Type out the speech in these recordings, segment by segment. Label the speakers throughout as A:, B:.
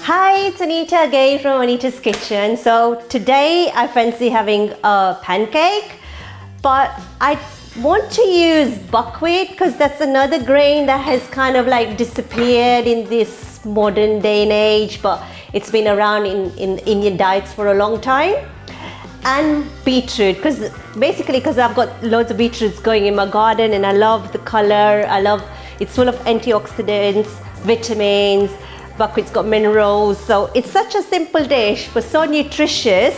A: Hi, it's Anita again from Anita's Kitchen. So today I fancy having a pancake, but I want to use buckwheat because that's another grain that has kind of like disappeared in this modern day and age, but it's been around in Indian diets for a long time. And beetroot, because I've got loads of beetroots going in my garden and I love the color. It's full of antioxidants, vitamins. Buckwheat's got minerals, so it's such a simple dish but so nutritious.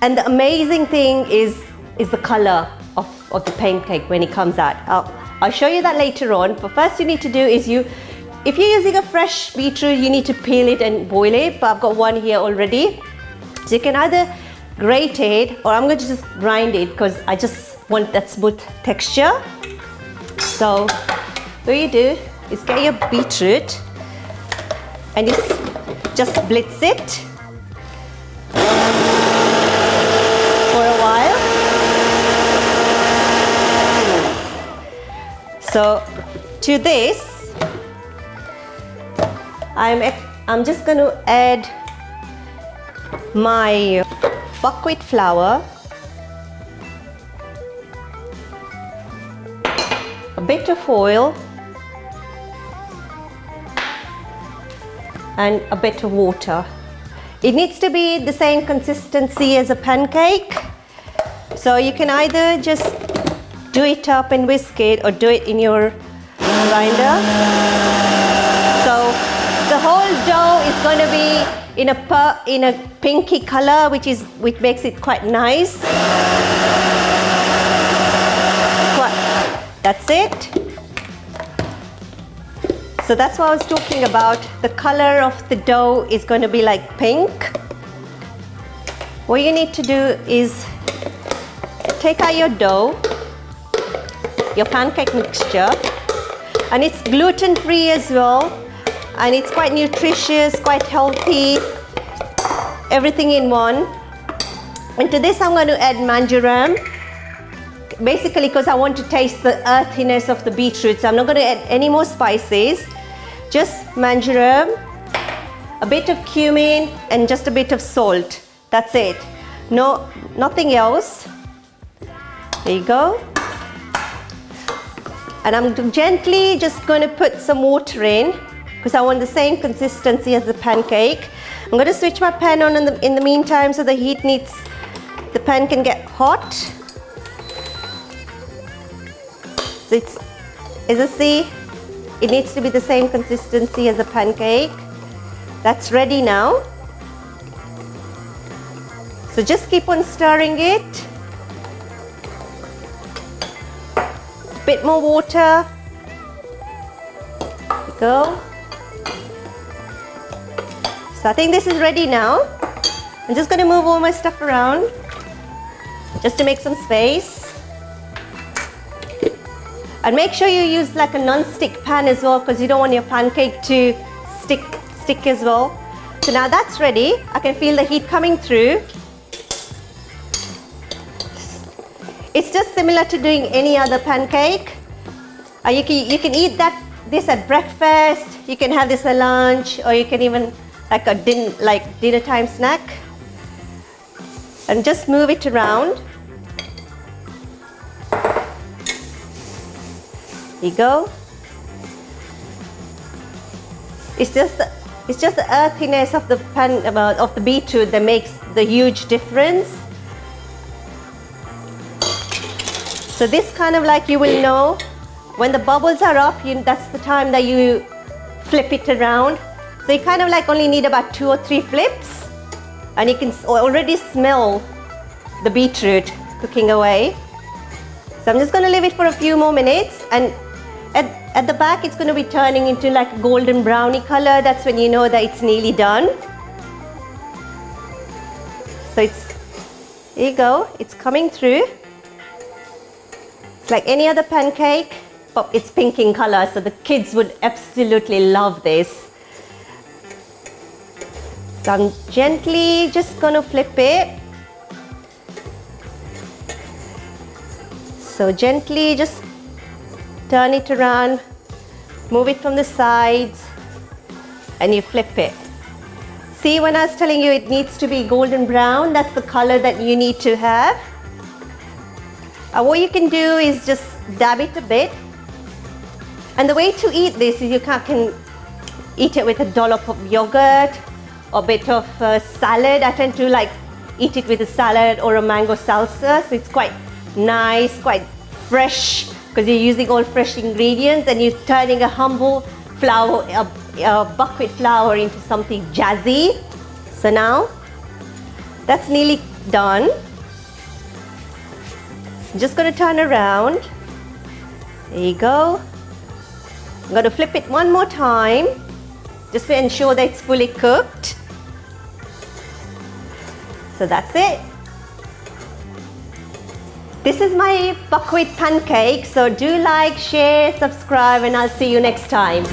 A: And the amazing thing is the color of the pancake when it comes out. I'll show you that later on, but first you need to do is if you're using a fresh beetroot, you need to peel it and boil it, but I've got one here already. So you can either grate it or I'm going to just grind it because I just want that smooth texture. So what you do is get your beetroot and you just blitz it for a while. So to this, I'm just going to add my buckwheat flour, a bit of oil, and a bit of water. It needs to be the same consistency as a pancake. So you can either just do it up and whisk it or do it in your grinder. So the whole dough is going to be in a pinky color, which makes it quite nice. That's it. So that's what I was talking about. The color of the dough is going to be like pink. What you need to do is take out your dough, your pancake mixture, and it's gluten-free as well, and it's quite nutritious, quite healthy, everything in one. And to this I'm going to add marjoram, basically because I want to taste the earthiness of the beetroot. So I'm not going to add any more spices. Just marjoram, a bit of cumin, and just a bit of salt. That's it. No, nothing else. There you go. And I'm gently just going to put some water in because I want the same consistency as the pancake. I'm going to switch my pan on in the meantime so the pan can get hot. So as you see, it needs to be the same consistency as a pancake. That's ready now. So just keep on stirring it. A bit more water. There you go. So I think this is ready now. I'm just going to move all my stuff around just to make some space. And make sure you use like a non-stick pan as well because you don't want your pancake to stick as well. So now that's ready. I can feel the heat coming through. It's just similar to doing any other pancake. You can eat this at breakfast. You can have this at lunch, or you can even like a dinner time snack. And just move it around. There you go. It's just the earthiness of the beetroot that makes the huge difference. So this kind of like you will know when the bubbles are up. That's the time that you flip it around. So you kind of like only need about 2 or 3 flips, and you can already smell the beetroot cooking away. So I'm just going to leave it for a few more minutes, and at the back it's going to be turning into like a golden brownie color. That's when you know that it's nearly done. So there you go, it's coming through. It's like any other pancake, but it's pink in color, so the kids would absolutely love this. So I'm gently just going to flip it. So gently just turn it around, move it from the sides, and you flip it. See, when I was telling you it needs to be golden brown, that's the color that you need to have. What you can do is just dab it a bit. And the way to eat this is you can eat it with a dollop of yogurt or a bit of salad. I tend to like eat it with a salad or a mango salsa. So it's quite nice, quite fresh, because you're using all fresh ingredients and you're turning a humble flour, buckwheat flour, into something jazzy. So now that's nearly done. I'm just going to turn around. There you go. I'm going to flip it one more time just to ensure that it's fully cooked. So that's it. This is my buckwheat pancake. So do like, share, subscribe, and I'll see you next time.